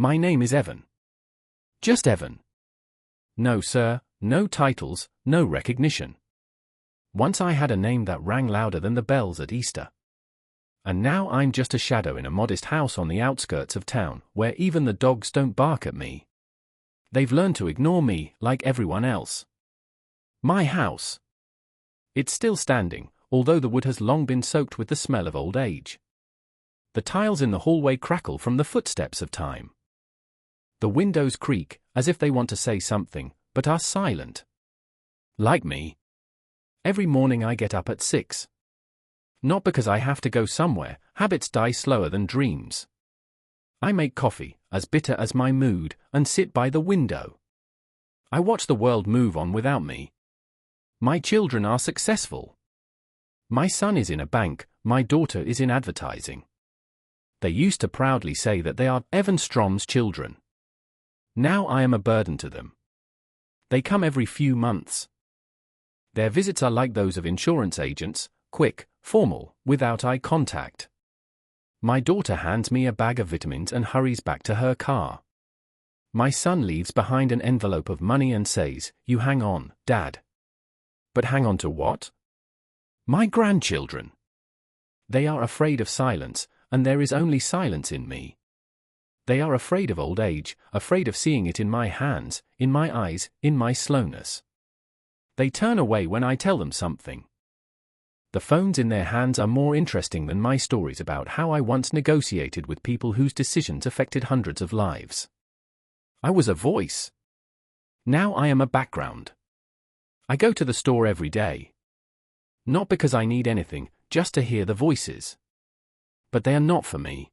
My name is Evan. Just Evan. No, sir, no titles, no recognition. Once I had a name that rang louder than the bells at Easter. And now I'm just a shadow in a modest house on the outskirts of town, where even the dogs don't bark at me. They've learned to ignore me, like everyone else. My house. It's still standing, although the wood has long been soaked with the smell of old age. The tiles in the hallway crackle from the footsteps of time. The windows creak, as if they want to say something, but are silent. Like me. Every morning I get up at 6. Not because I have to go somewhere, habits die slower than dreams. I make coffee, as bitter as my mood, and sit by the window. I watch the world move on without me. My children are successful. My son is in a bank, my daughter is in advertising. They used to proudly say that they are Evan Strom's children. Now I am a burden to them. They come every few months. Their visits are like those of insurance agents, quick, formal, without eye contact. My daughter hands me a bag of vitamins and hurries back to her car. My son leaves behind an envelope of money and says, "You hang on, Dad." But hang on to what? My grandchildren. They are afraid of silence, and there is only silence in me. They are afraid of old age, afraid of seeing it in my hands, in my eyes, in my slowness. They turn away when I tell them something. The phones in their hands are more interesting than my stories about how I once negotiated with people whose decisions affected hundreds of lives. I was a voice. Now I am a background. I go to the store every day. Not because I need anything, just to hear the voices. But they are not for me.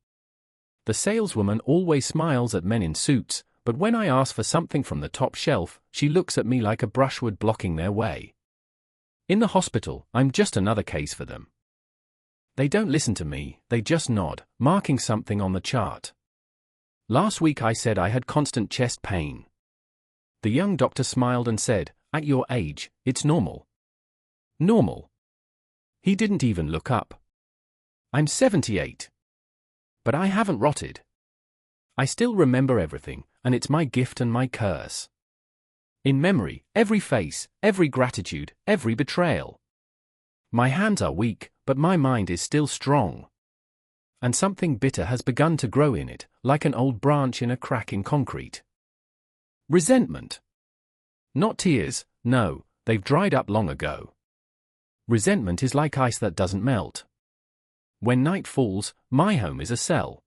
The saleswoman always smiles at men in suits, but when I ask for something from the top shelf, she looks at me like a brushwood blocking their way. In the hospital, I'm just another case for them. They don't listen to me, they just nod, marking something on the chart. Last week I said I had constant chest pain. The young doctor smiled and said, "At your age, it's normal." Normal. He didn't even look up. I'm 78. But I haven't rotted. I still remember everything, and it's my gift and my curse. In memory, every face, every gratitude, every betrayal. My hands are weak, but my mind is still strong. And something bitter has begun to grow in it, like an old branch in a crack in concrete. Resentment. Not tears, no, they've dried up long ago. Resentment is like ice that doesn't melt. When night falls, my home is a cell.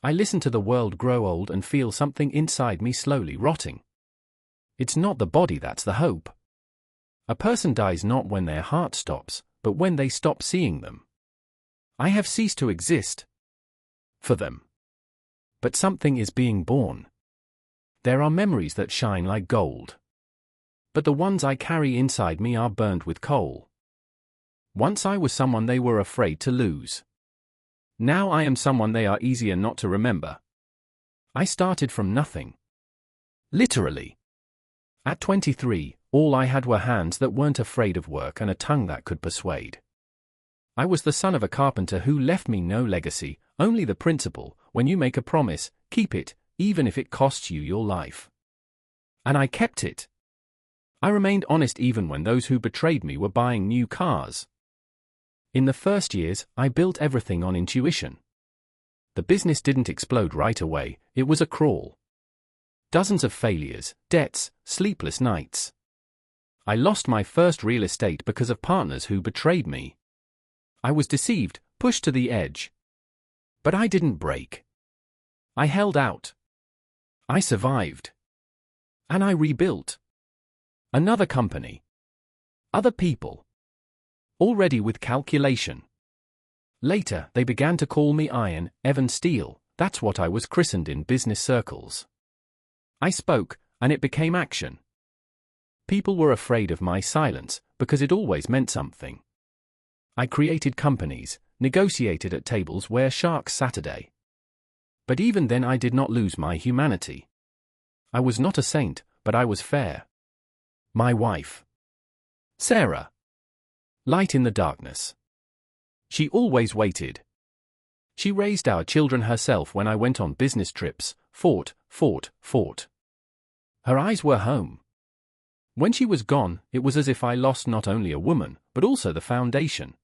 I listen to the world grow old and feel something inside me slowly rotting. It's not the body that's the hope. A person dies not when their heart stops, but when they stop seeing them. I have ceased to exist for them. But something is being born. There are memories that shine like gold. But the ones I carry inside me are burned with coal. Once I was someone they were afraid to lose. Now I am someone they are easier not to remember. I started from nothing. Literally. At 23, all I had were hands that weren't afraid of work and a tongue that could persuade. I was the son of a carpenter who left me no legacy, only the principle, when you make a promise, keep it, even if it costs you your life. And I kept it. I remained honest even when those who betrayed me were buying new cars. In the first years, I built everything on intuition. The business didn't explode right away, it was a crawl. Dozens of failures, debts, sleepless nights. I lost my first real estate because of partners who betrayed me. I was deceived, pushed to the edge. But I didn't break. I held out. I survived. And I rebuilt. Another company. Other people. Already with calculation. Later, they began to call me Iron, Evan Steel, that's what I was christened in business circles. I spoke, and it became action. People were afraid of my silence, because it always meant something. I created companies, negotiated at tables where sharks Saturday. But even then I did not lose my humanity. I was not a saint, but I was fair. My wife. Sarah. Light in the darkness. She always waited. She raised our children herself when I went on business trips, fought. Her eyes were home. When she was gone, it was as if I lost not only a woman, but also the foundation.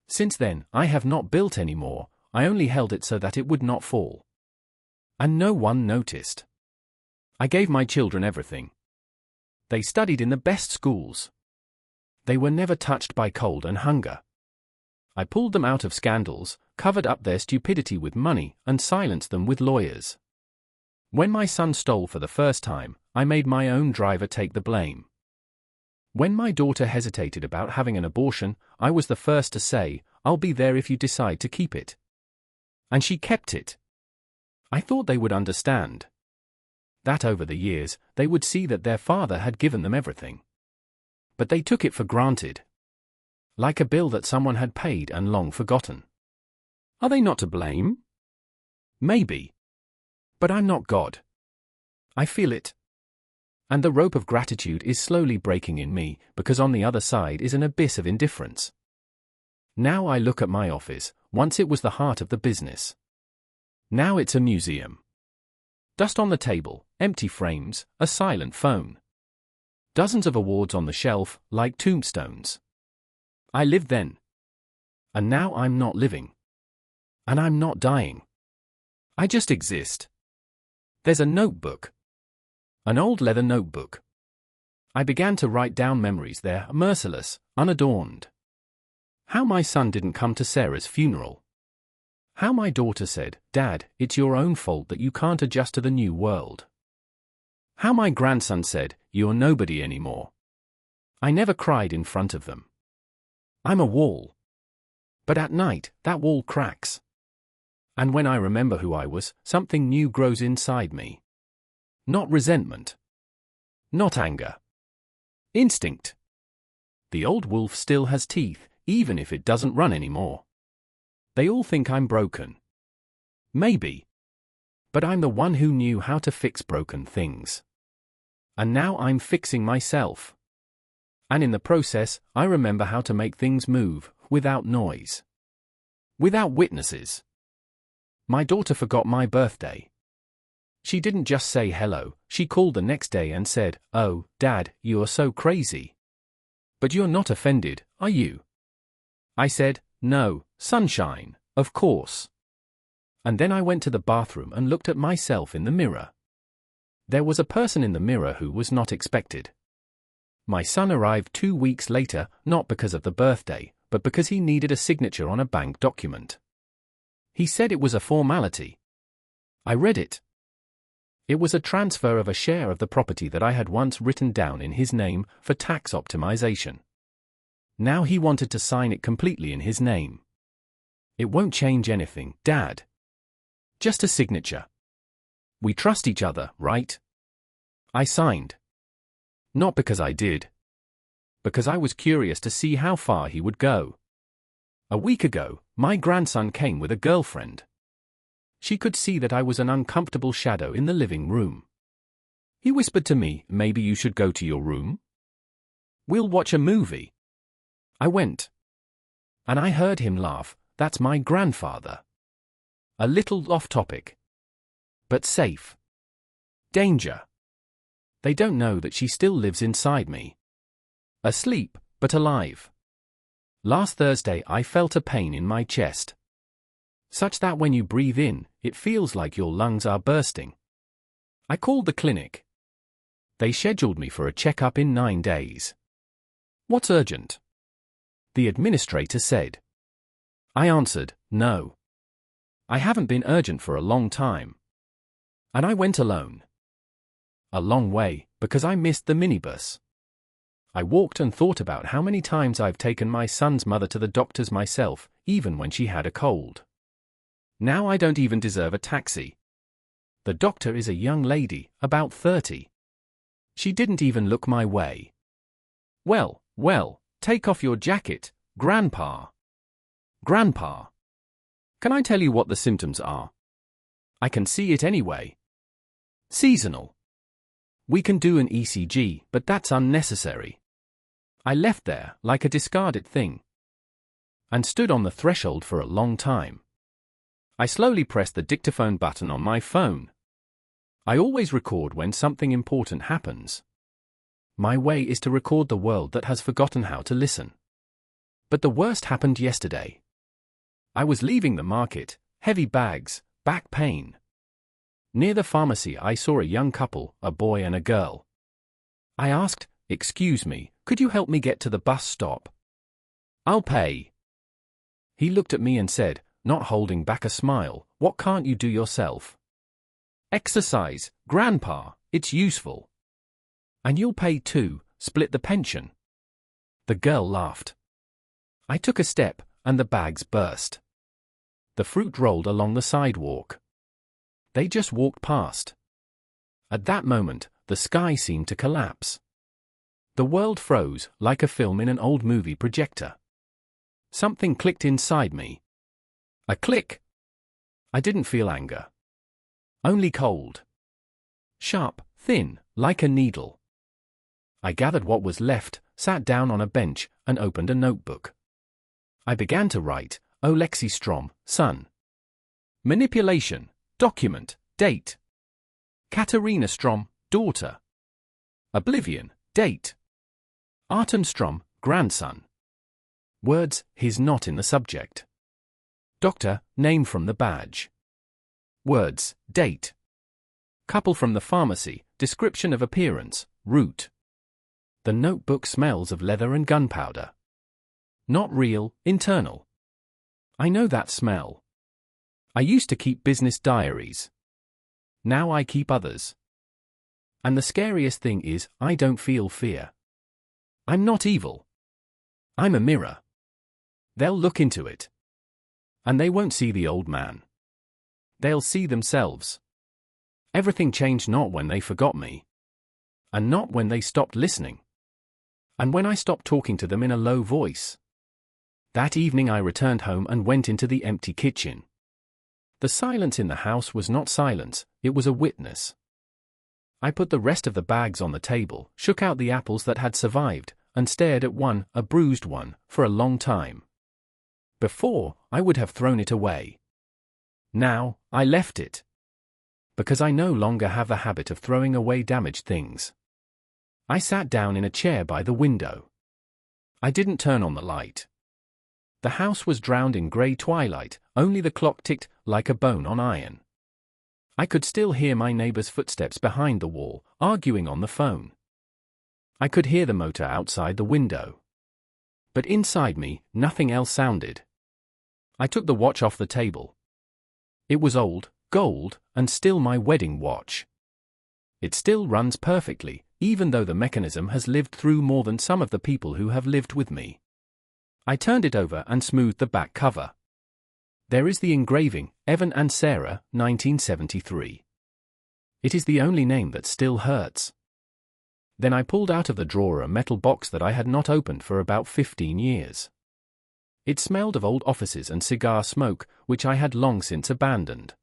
Since then, I have not built any more, I only held it so that it would not fall. And no one noticed. I gave my children everything. They studied in the best schools. They were never touched by cold and hunger. I pulled them out of scandals, covered up their stupidity with money, and silenced them with lawyers. When my son stole for the first time, I made my own driver take the blame. When my daughter hesitated about having an abortion, I was the first to say, "I'll be there if you decide to keep it." And she kept it. I thought they would understand. That over the years, they would see that their father had given them everything. But they took it for granted. Like a bill that someone had paid and long forgotten. Are they not to blame? Maybe. But I'm not God. I feel it. And the rope of gratitude is slowly breaking in me, because on the other side is an abyss of indifference. Now I look at my office, once it was the heart of the business. Now it's a museum. Dust on the table, empty frames, a silent phone. Dozens of awards on the shelf, like tombstones. I lived then. And now I'm not living. And I'm not dying. I just exist. There's a notebook. An old leather notebook. I began to write down memories there, merciless, unadorned. How my son didn't come to Sarah's funeral. How my daughter said, "Dad, it's your own fault that you can't adjust to the new world." How my grandson said, "You're nobody anymore." I never cried in front of them. I'm a wall. But at night, that wall cracks. And when I remember who I was, something new grows inside me. Not resentment. Not anger. Instinct. The old wolf still has teeth, even if it doesn't run anymore. They all think I'm broken. Maybe. But I'm the one who knew how to fix broken things. And now I'm fixing myself. And in the process, I remember how to make things move, without noise. Without witnesses. My daughter forgot my birthday. She didn't just say hello, she called the next day and said, "Oh, Dad, you are so crazy. But you're not offended, are you?" I said, "No, sunshine, of course." And then I went to the bathroom and looked at myself in the mirror. There was a person in the mirror who was not expected. My son arrived 2 weeks later, not because of the birthday, but because he needed a signature on a bank document. He said it was a formality. I read it. It was a transfer of a share of the property that I had once written down in his name for tax optimization. Now he wanted to sign it completely in his name. It won't change anything, Dad. Just a signature. We trust each other, right? I signed. Not because I did. Because I was curious to see how far he would go. A week ago, my grandson came with a girlfriend. She could see that I was an uncomfortable shadow in the living room. He whispered to me, "Maybe you should go to your room? We'll watch a movie." I went. And I heard him laugh. That's my grandfather. A little off topic. But safe. Danger. They don't know that she still lives inside me. Asleep, but alive. Last Thursday I felt a pain in my chest. Such that when you breathe in, it feels like your lungs are bursting. I called the clinic. They scheduled me for a checkup in 9 days. What's urgent? The administrator said. I answered, no. I haven't been urgent for a long time. And I went alone. A long way, because I missed the minibus. I walked and thought about how many times I've taken my son's mother to the doctors myself, even when she had a cold. Now I don't even deserve a taxi. The doctor is a young lady, about 30. She didn't even look my way. Well, take off your jacket, Grandpa. Grandpa. Can I tell you what the symptoms are? I can see it anyway. Seasonal. We can do an ECG, but that's unnecessary. I left there, like a discarded thing. And stood on the threshold for a long time. I slowly pressed the dictaphone button on my phone. I always record when something important happens. My way is to record the world that has forgotten how to listen. But the worst happened yesterday. I was leaving the market, heavy bags, back pain. Near the pharmacy I saw a young couple, a boy and a girl. I asked, "Excuse me, could you help me get to the bus stop? I'll pay." He looked at me and said, not holding back a smile, "What can't you do yourself?" "Exercise, Grandpa, it's useful." "And you'll pay too, split the pension." The girl laughed. I took a step, and the bags burst. The fruit rolled along the sidewalk. They just walked past. At that moment, the sky seemed to collapse. The world froze, like a film in an old movie projector. Something clicked inside me. A click. I didn't feel anger. Only cold. Sharp, thin, like a needle. I gathered what was left, sat down on a bench, and opened a notebook. I began to write, "Oh Lexi Strom, son. Manipulation, document, date. Katerina Strom, daughter. Oblivion, date. Artem Strom, grandson." Words, his not in the subject. Doctor, name from the badge. Words, date. Couple from the pharmacy, description of appearance, route. The notebook smells of leather and gunpowder. Not real, internal. I know that smell. I used to keep business diaries. Now I keep others. And the scariest thing is, I don't feel fear. I'm not evil. I'm a mirror. They'll look into it. And they won't see the old man. They'll see themselves. Everything changed not when they forgot me. And not when they stopped listening. And when I stopped talking to them in a low voice. That evening I returned home and went into the empty kitchen. The silence in the house was not silence, it was a witness. I put the rest of the bags on the table, shook out the apples that had survived, and stared at one, a bruised one, for a long time. Before, I would have thrown it away. Now, I left it. Because I no longer have the habit of throwing away damaged things. I sat down in a chair by the window. I didn't turn on the light. The house was drowned in grey twilight, only the clock ticked like a bone on iron. I could still hear my neighbor's footsteps behind the wall, arguing on the phone. I could hear the motor outside the window. But inside me, nothing else sounded. I took the watch off the table. It was old, gold, and still my wedding watch. It still runs perfectly, even though the mechanism has lived through more than some of the people who have lived with me. I turned it over and smoothed the back cover. There is the engraving, Evan and Sarah, 1973. It is the only name that still hurts. Then I pulled out of the drawer a metal box that I had not opened for about 15 years. It smelled of old offices and cigar smoke, which I had long since abandoned.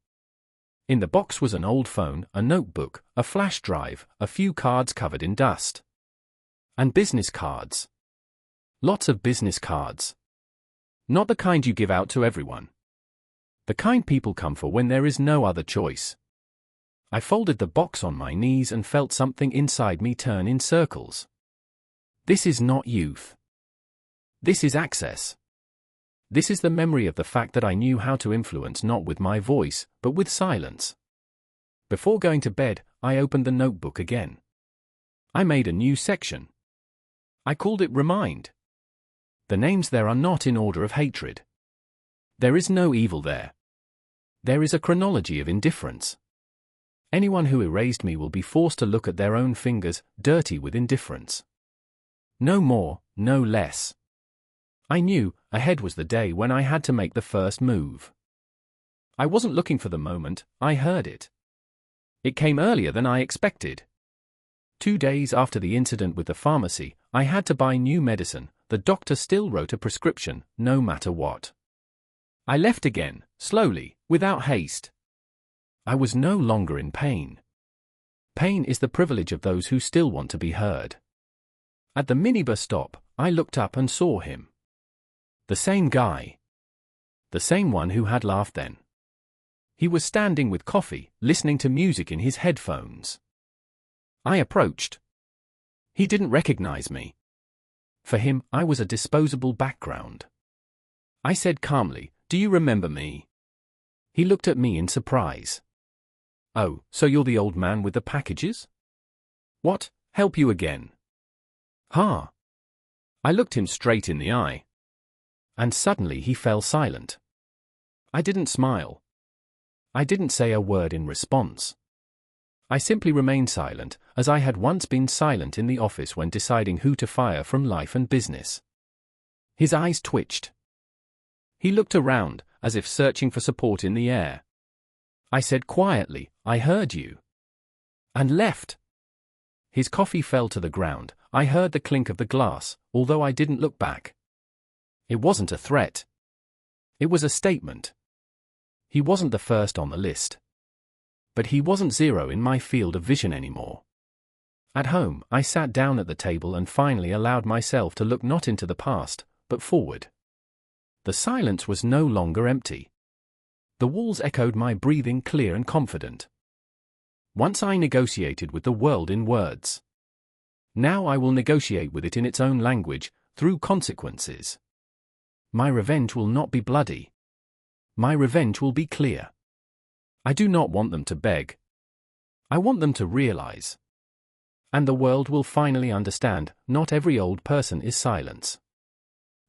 In the box was an old phone, a notebook, a flash drive, a few cards covered in dust. And business cards. Lots of business cards. Not the kind you give out to everyone. The kind people come for when there is no other choice. I folded the box on my knees and felt something inside me turn in circles. This is not youth. This is access. This is the memory of the fact that I knew how to influence not with my voice, but with silence. Before going to bed, I opened the notebook again. I made a new section. I called it Remind. The names there are not in order of hatred. There is no evil there. There is a chronology of indifference. Anyone who erased me will be forced to look at their own fingers, dirty with indifference. No more, no less. I knew, ahead was the day when I had to make the first move. I wasn't looking for the moment, I heard it. It came earlier than I expected. 2 days after the incident with the pharmacy, I had to buy new medicine. The doctor still wrote a prescription, no matter what. I left again, slowly, without haste. I was no longer in pain. Pain is the privilege of those who still want to be heard. At the minibus stop, I looked up and saw him. The same guy. The same one who had laughed then. He was standing with coffee, listening to music in his headphones. I approached. He didn't recognize me. For him, I was a disposable background. I said calmly, "Do you remember me?" He looked at me in surprise. "Oh, so you're the old man with the packages? What, help you again?" "Huh?" I looked him straight in the eye. And suddenly he fell silent. I didn't smile. I didn't say a word in response. I simply remained silent, as I had once been silent in the office when deciding who to fire from life and business. His eyes twitched. He looked around, as if searching for support in the air. I said quietly, "I heard you." And left. His coffee fell to the ground. I heard the clink of the glass, although I didn't look back. It wasn't a threat. It was a statement. He wasn't the first on the list. But he wasn't zero in my field of vision anymore. At home, I sat down at the table and finally allowed myself to look not into the past, but forward. The silence was no longer empty. The walls echoed my breathing clear and confident. Once I negotiated with the world in words. Now I will negotiate with it in its own language, through consequences. My revenge will not be bloody. My revenge will be clear. I do not want them to beg. I want them to realize. And the world will finally understand, not every old person is silence.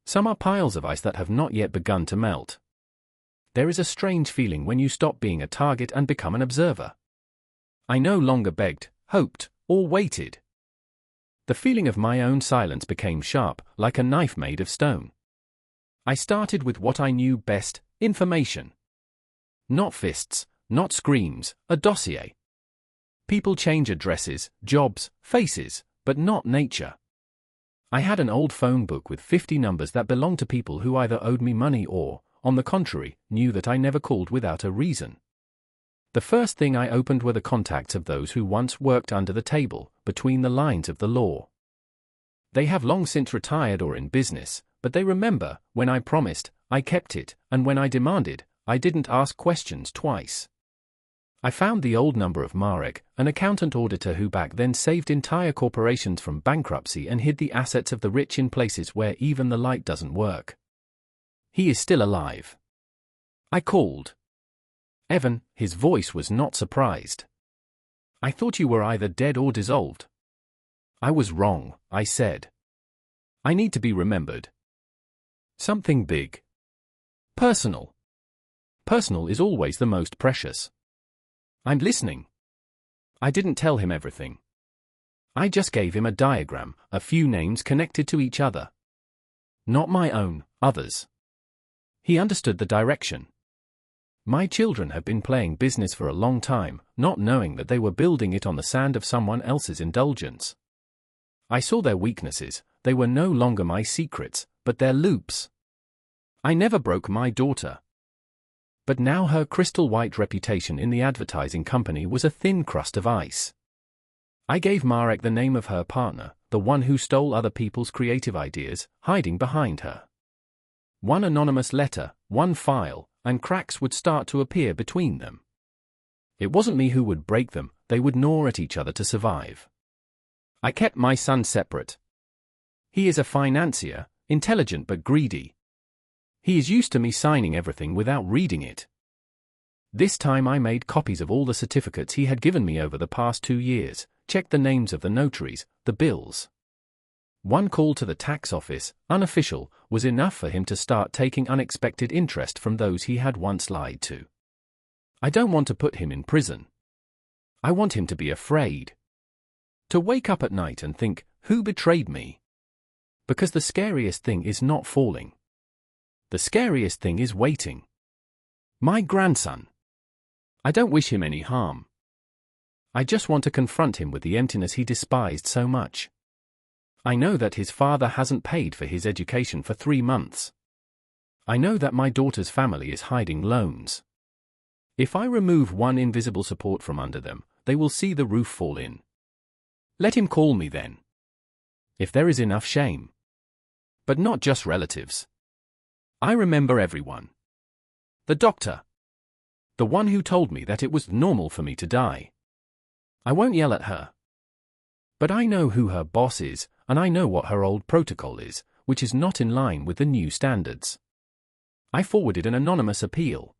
Some are piles of ice that have not yet begun to melt. There is a strange feeling when you stop being a target and become an observer. I no longer begged, hoped, or waited. The feeling of my own silence became sharp, like a knife made of stone. I started with what I knew best, information. Not fists, not screams, a dossier. People change addresses, jobs, faces, but not nature. I had an old phone book with 50 numbers that belonged to people who either owed me money or, on the contrary, knew that I never called without a reason. The first thing I opened were the contacts of those who once worked under the table, between the lines of the law. They have long since retired or in business, but they remember, when I promised, I kept it, and when I demanded, I didn't ask questions twice. I found the old number of Marek, an accountant auditor who back then saved entire corporations from bankruptcy and hid the assets of the rich in places where even the light doesn't work. He is still alive. I called. "Evan," his voice was not surprised. "I thought you were either dead or dissolved." "I was wrong," I said. "I need to be remembered." Something big. Personal. Personal is always the most precious. I'm listening. I didn't tell him everything. I just gave him a diagram, a few names connected to each other. Not my own, others. He understood the direction. My children have been playing business for a long time, not knowing that they were building it on the sand of someone else's indulgence. I saw their weaknesses. They were no longer my secrets, but their loops. I never broke my daughter. But now her crystal-white reputation in the advertising company was a thin crust of ice. I gave Marek the name of her partner, the one who stole other people's creative ideas, hiding behind her. One anonymous letter, one file, and cracks would start to appear between them. It wasn't me who would break them, they would gnaw at each other to survive. I kept my son separate. He is a financier, intelligent but greedy. He is used to me signing everything without reading it. This time I made copies of all the certificates he had given me over the past 2 years, checked the names of the notaries, the bills. One call to the tax office, unofficial, was enough for him to start taking unexpected interest from those he had once lied to. I don't want to put him in prison. I want him to be afraid. To wake up at night and think, who betrayed me? Because the scariest thing is not falling. The scariest thing is waiting. My grandson. I don't wish him any harm. I just want to confront him with the emptiness he despised so much. I know that his father hasn't paid for his education for 3 months. I know that my daughter's family is hiding loans. If I remove one invisible support from under them, they will see the roof fall in. Let him call me then. If there is enough shame. But not just relatives. I remember everyone. The doctor. The one who told me that it was normal for me to die. I won't yell at her. But I know who her boss is, and I know what her old protocol is, which is not in line with the new standards. I forwarded an anonymous appeal.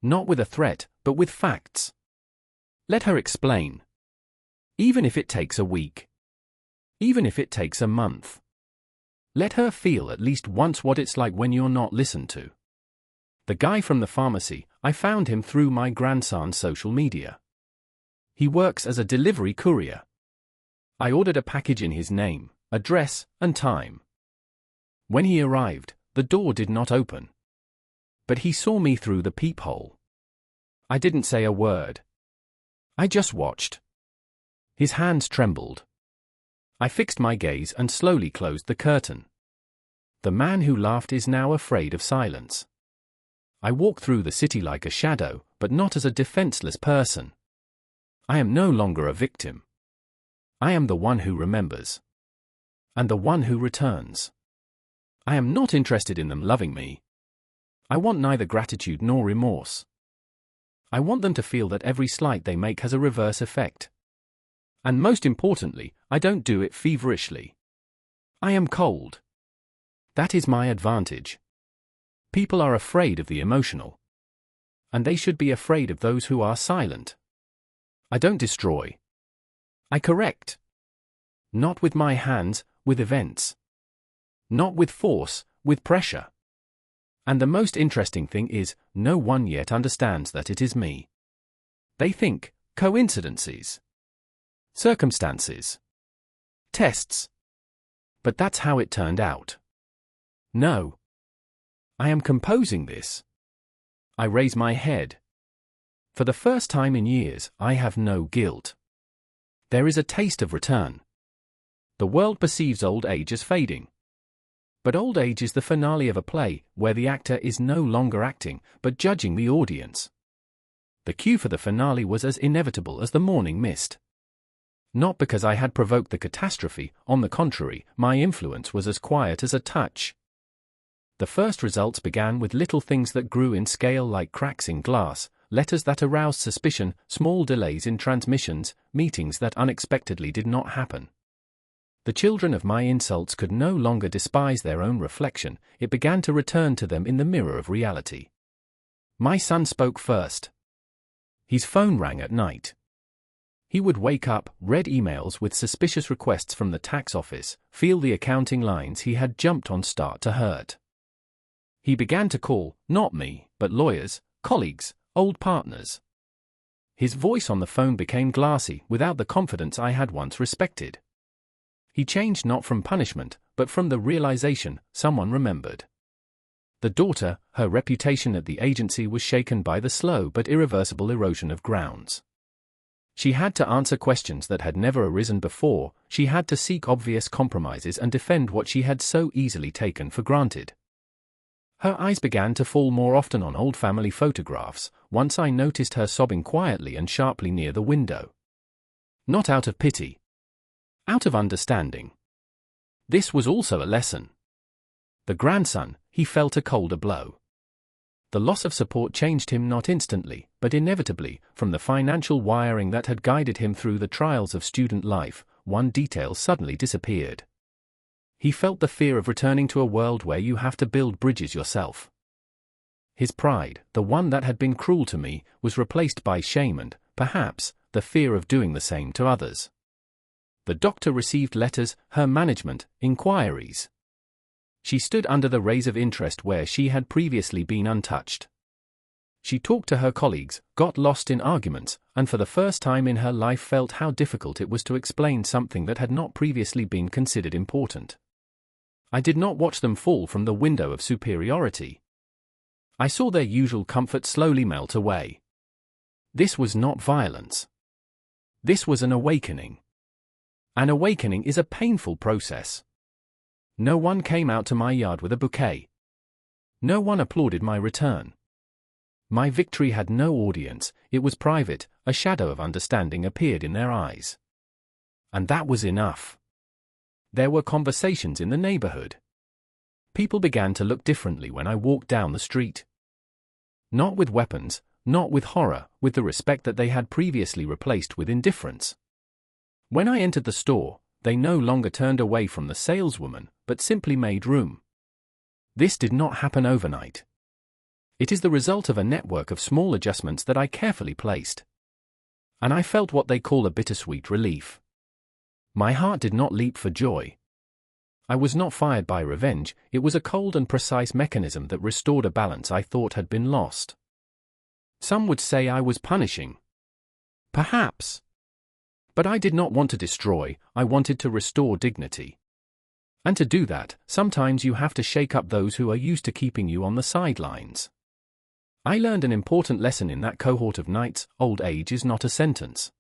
Not with a threat, but with facts. Let her explain. Even if it takes a week. Even if it takes a month. Let her feel at least once what it's like when you're not listened to. The guy from the pharmacy, I found him through my grandson's social media. He works as a delivery courier. I ordered a package in his name, address, and time. When he arrived, the door did not open. But he saw me through the peephole. I didn't say a word. I just watched. His hands trembled. I fixed my gaze and slowly closed the curtain. The man who laughed is now afraid of silence. I walk through the city like a shadow, but not as a defenseless person. I am no longer a victim. I am the one who remembers. And the one who returns. I am not interested in them loving me. I want neither gratitude nor remorse. I want them to feel that every slight they make has a reverse effect. And most importantly, I don't do it feverishly. I am cold. That is my advantage. People are afraid of the emotional. And they should be afraid of those who are silent. I don't destroy. I correct. Not with my hands, with events. Not with force, with pressure. And the most interesting thing is, no one yet understands that it is me. They think, coincidences. Circumstances. Tests. But that's how it turned out. No. I am composing this. I raise my head. For the first time in years, I have no guilt. There is a taste of return. The world perceives old age as fading. But old age is the finale of a play, where the actor is no longer acting, but judging the audience. The cue for the finale was as inevitable as the morning mist. Not because I had provoked the catastrophe, on the contrary, my influence was as quiet as a touch. The first results began with little things that grew in scale like cracks in glass, letters that aroused suspicion, small delays in transmissions, meetings that unexpectedly did not happen. The children of my insults could no longer despise their own reflection, it began to return to them in the mirror of reality. My son spoke first. His phone rang at night. He would wake up, read emails with suspicious requests from the tax office, feel the accounting lines he had jumped on start to hurt. He began to call, not me, but lawyers, colleagues, old partners. His voice on the phone became glassy, without the confidence I had once respected. He changed not from punishment, but from the realization someone remembered. The daughter, her reputation at the agency was shaken by the slow but irreversible erosion of grounds. She had to answer questions that had never arisen before, she had to seek obvious compromises and defend what she had so easily taken for granted. Her eyes began to fall more often on old family photographs, once I noticed her sobbing quietly and sharply near the window. Not out of pity. Out of understanding. This was also a lesson. The grandson, he felt a colder blow. The loss of support changed him not instantly, but inevitably, from the financial wiring that had guided him through the trials of student life, one detail suddenly disappeared. He felt the fear of returning to a world where you have to build bridges yourself. His pride, the one that had been cruel to me, was replaced by shame and, perhaps, the fear of doing the same to others. The doctor received letters, her management, inquiries. She stood under the rays of interest where she had previously been untouched. She talked to her colleagues, got lost in arguments, and for the first time in her life felt how difficult it was to explain something that had not previously been considered important. I did not watch them fall from the window of superiority. I saw their usual comfort slowly melt away. This was not violence. This was an awakening. An awakening is a painful process. No one came out to my yard with a bouquet. No one applauded my return. My victory had no audience, it was private, a shadow of understanding appeared in their eyes. And that was enough. There were conversations in the neighborhood. People began to look differently when I walked down the street. Not with weapons, not with horror, with the respect that they had previously replaced with indifference. When I entered the store, they no longer turned away from the saleswoman, but simply made room. This did not happen overnight. It is the result of a network of small adjustments that I carefully placed. And I felt what they call a bittersweet relief. My heart did not leap for joy. I was not fired by revenge, it was a cold and precise mechanism that restored a balance I thought had been lost. Some would say I was punishing. Perhaps. But I did not want to destroy, I wanted to restore dignity. And to do that, sometimes you have to shake up those who are used to keeping you on the sidelines. I learned an important lesson in that cohort of nights: old age is not a sentence.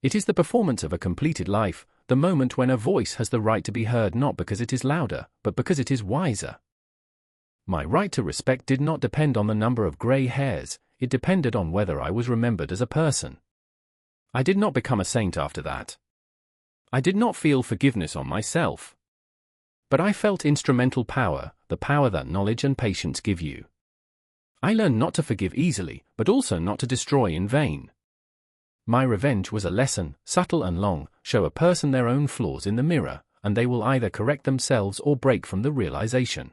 It is the performance of a completed life, the moment when a voice has the right to be heard not because it is louder, but because it is wiser. My right to respect did not depend on the number of grey hairs, it depended on whether I was remembered as a person. I did not become a saint after that. I did not feel forgiveness on myself. But I felt instrumental power, the power that knowledge and patience give you. I learned not to forgive easily, but also not to destroy in vain. My revenge was a lesson, subtle and long: show a person their own flaws in the mirror, and they will either correct themselves or break from the realization.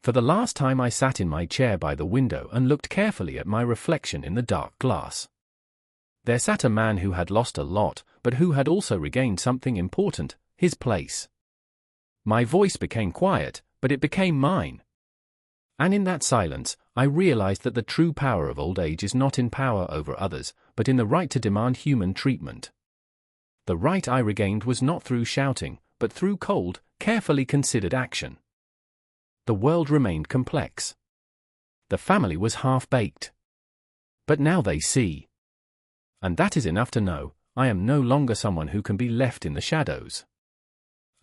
For the last time I sat in my chair by the window and looked carefully at my reflection in the dark glass. There sat a man who had lost a lot, but who had also regained something important: his place. My voice became quiet, but it became mine. And in that silence, I realized that the true power of old age is not in power over others, but in the right to demand human treatment. The right I regained was not through shouting, but through cold, carefully considered action. The world remained complex. The family was half-baked. But now they see. And that is enough to know, I am no longer someone who can be left in the shadows.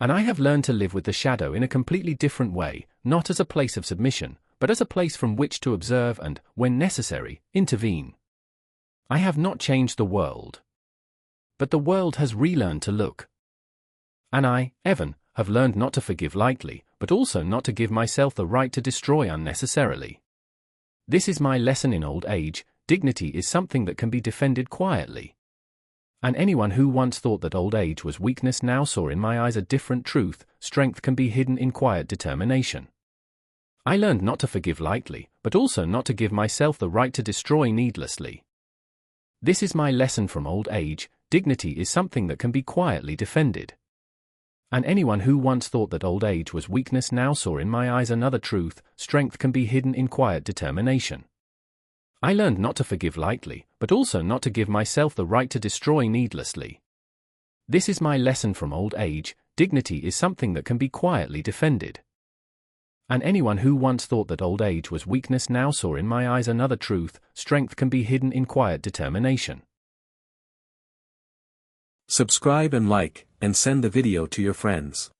And I have learned to live with the shadow in a completely different way, not as a place of submission, but as a place from which to observe and, when necessary, intervene. I have not changed the world. But the world has relearned to look. And I, Evan, have learned not to forgive lightly, but also not to give myself the right to destroy unnecessarily. This is my lesson in old age: dignity is something that can be defended quietly. And anyone who once thought that old age was weakness now saw in my eyes a different truth: strength can be hidden in quiet determination. I learned not to forgive lightly, but also not to give myself the right to destroy needlessly. This is my lesson from old age: dignity is something that can be quietly defended. And anyone who once thought that old age was weakness now saw in my eyes another truth: strength can be hidden in quiet determination. I learned not to forgive lightly, but also not to give myself the right to destroy needlessly. This is my lesson from old age: dignity is something that can be quietly defended. And anyone who once thought that old age was weakness now saw in my eyes another truth: strength can be hidden in quiet determination. Subscribe and like, and send the video to your friends.